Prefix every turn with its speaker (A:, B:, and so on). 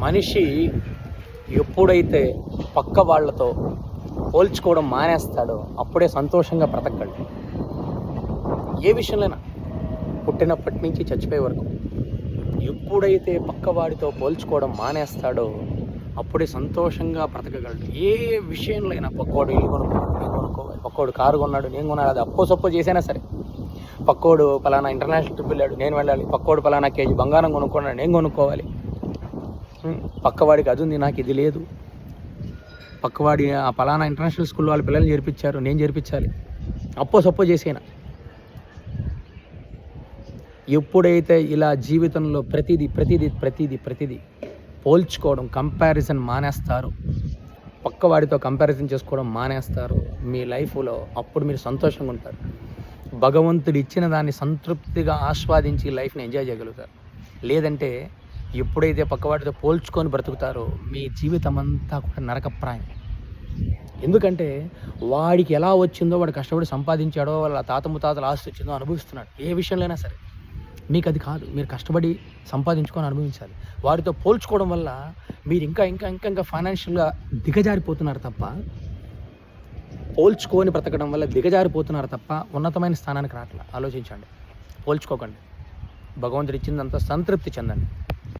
A: మనిషి ఎప్పుడైతే పక్క వాళ్ళతో పోల్చుకోవడం మానేస్తాడో అప్పుడే సంతోషంగా బ్రతకగలడు. ఏ విషయంలోనైనా, పుట్టినప్పటి నుంచి చచ్చిపోయే వరకు ఎప్పుడైతే పక్కవాడితో పోల్చుకోవడం మానేస్తాడో అప్పుడే సంతోషంగా బ్రతకగలడు. ఏ విషయంలో అయినా, పక్కోడు ఇల్లు కొనుక్కున్నాడు, నేను కొనుక్కోవాలి, పక్కోడు కారు కొన్నాడు, నేను కొనాలి, అది అప్పో సప్పో చేసైనా సరే, పక్కోడు పలానా ఇంటర్నేషనల్ ట్రిప్ వెళ్ళాడు, నేను వెళ్ళాలి, పక్కోడు పలానా కేజీ బంగారం కొనుక్కున్నాడు, నేను కొనుక్కోవాలి, పక్కవాడికి అది ఉంది, నాకు ఇది లేదు, పక్కవాడి ఆ పలానా ఇంటర్నేషనల్ స్కూల్లో వాళ్ళ పిల్లల్ని చేర్పించారు, నేను చేర్పించాలి, అప్పో సప్పో చేసేనా. ఎప్పుడైతే ఇలా జీవితంలో ప్రతిదీ పోల్చుకోవడం, కంపారిజన్ మానేస్తారు, పక్కవాడితో కంపారిజన్ చేసుకోవడం మానేస్తారు మీ లైఫ్లో, అప్పుడు మీరు సంతోషంగా ఉంటారు. భగవంతుడు ఇచ్చిన దాన్ని సంతృప్తిగా ఆస్వాదించి లైఫ్ని ఎంజాయ్ చేయగలుగుతారు. లేదంటే ఎప్పుడైతే పక్కవాడితో పోల్చుకొని బ్రతుకుతారో మీ జీవితం అంతా కూడా నరకప్రాయం. ఎందుకంటే వాడికి ఎలా వచ్చిందో, వాడు కష్టపడి సంపాదించాడో, వాళ్ళ తాత ముత్తాతల ఆస్తి వచ్చిందో అనుభవిస్తున్నాడు. ఏ విషయంలో అయినా సరే మీకు అది కాదు, మీరు కష్టపడి సంపాదించుకొని అనుభవించాలి. వారితో పోల్చుకోవడం వల్ల మీరు ఇంకా ఫైనాన్షియల్గా దిగజారిపోతున్నారు తప్ప, పోల్చుకొని బ్రతకడం వల్ల దిగజారిపోతున్నారు తప్ప ఉన్నతమైన స్థానానికి రావట్లేదు. ఆలోచించండి, పోల్చుకోకండి, భగవంతుడు ఇచ్చిందంతా సంతృప్తి చెందండి.